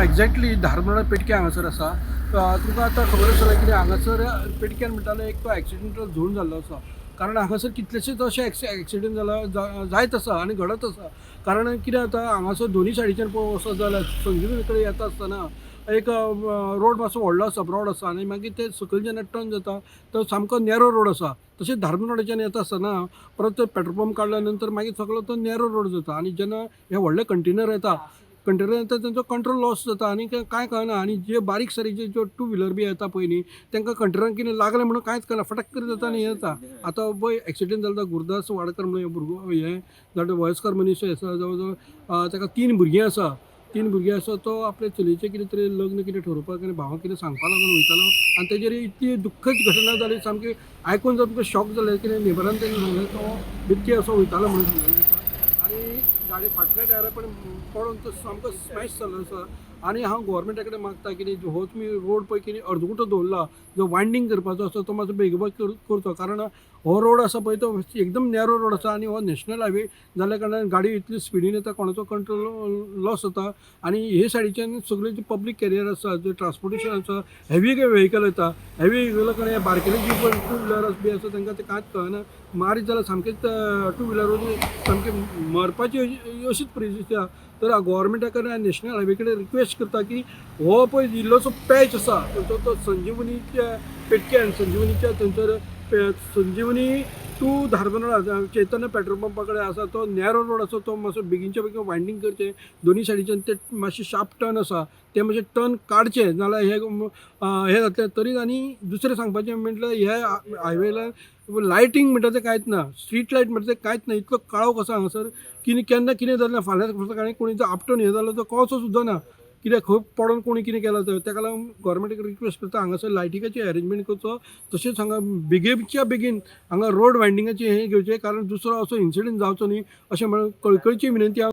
Exactly धारमोडा पेटके हांगासर आसा. तुमकां आतां खबर आसा की हांगासर पेटक्यान म्हणटाले एक तो एक्सिडेंटल झोन जाल्लो आसा. कारण हांगासर कितलेशेच अशे एक्सिडेंट जायत आसा आनी घडत आसा. कारण कितें जाता हांगासर दोनी सायडीच्यान पळोवंक वचत जाल्यार संजीवनी कडेन येता आसतना एक रोड मातसो व्हडलो आसा, ब्रॉड आसा आनी मागीर ते सकयल जेन्ना टर्न जाता तो सामको नॅरो रोड आसा. तशेंच धारमोडाच्यान येता आसतना परत पेट्रोल पंप काडल्या नंतर मागीर सगळो तो नॅरो रोड जाता आनी जेन्ना हे व्हडले कंटेनर येता त्यांचा कंट्रोल लॉस जाता आनी कांय कळना. आनी जे बारीक सारीक ज्यो टू व्हिलर बी येता पळय न्ही तांकां कंटेनरान कितें लागलें म्हणून कांयच कळना, फटक करून जाता आनी हें जाता. आतां पळय एक्सिडेंट जालो गुरुदास वाडकर म्हणून भुरगो हें जाणटो वयस्कर मनीस आसा, जवळ जवळ ताका 3 भुरगीं आसा. 3 भुरगीं आसा तो आपल्या चलयेचें कितें तरी लग्न कितें ठरोवपाक आनी भावाक कितें सांगपा लागून वयतालो आनी तेजेर इतली दुख्खद घटना जाली सामकी आयकून सामको शॉक जालें. कितें नेबरान तेणें सांगलें तो बिबटे असो वयतालो म्हणून सांगलेलें आसा. आनी गाडी फाटल्या टायरा पण पडून तो सामको स्मॅश जाल्लो आसा. आनी हांव गोवोरमेंटा कडेन मागता की हो तुमी रोड पळय कितें अर्दुकुटो दवरला, जो वायंडींग करपाचो आसा तो मातसो बेगीबेग करचो. कारण हो रोड आसा पळय तो एकदम नॅरो रोड आसा आनी हो नॅशनल हायवे जाल्ल्या कारणान गाडी इतली स्पिडीन येता, कोणाचो कंट्रोल लॉस जाता. आनी हे सायडीच्यान सगळे जे पब्लीक कॅरियर आसा, जे ट्रान्सपोर्टेशन आसा, हेवी व्हेकल येता. हेवी व्हेकला कडेन बारकेले जी पण टू व्हिलर बी आसा तांकां ते कांयच कळना. मारीत जाल्यार सामकेच टू व्हिलर सामके मरपाची अशीच परिस्थिती आसा. तर गोवोरमेंटा कडेन नॅशनल हायवे कडेन रिक्वेस्ट करता की हो पळय इल्लोसो पॅच आसा तो संजीवनीच्या पेटक्यान संजीवनीच्या थंयसर संजीवनी टू धारमोडा चैतन्य पेट्रोल पंपा कडेन आसा तो नॅरो रोड आसा तो मातसो बेगीनच्या बेगीन वायंडींग करचें. दोनी सायडीच्यान ते मातशे शार्प टर्न आसा ते मातशे टर्न काडचे नाल्यार हे जातलें. तरी आनी दुसरें सांगपाचें म्हटल्यार हे हायवेला लायटींग म्हणटा तें कांयच ना, स्ट्रीट लायट म्हणटा तें कांयच ना. इतलो काळोख आसा हांगासर की केन्ना कितें जालें फाल्यां सकाळीं कोणी जर आपटून हें जालो तो कळसो सुद्दां ना. कित्याक खंय पडोन कोणी कितें केलां तर ताका लागून गोवोरमेंटाक रिक्वेस्ट करता हांगासर लायटीकाची अरेंजमेंट करचो. तशेंच हांगा बेगीनच्या बेगीन हांगा रोड वायंडिंगाचें हें घेवचें, कारण दुसरो असो इन्सिडंट जावचो न्ही अशें म्हणून कळकळीची विनंती हांव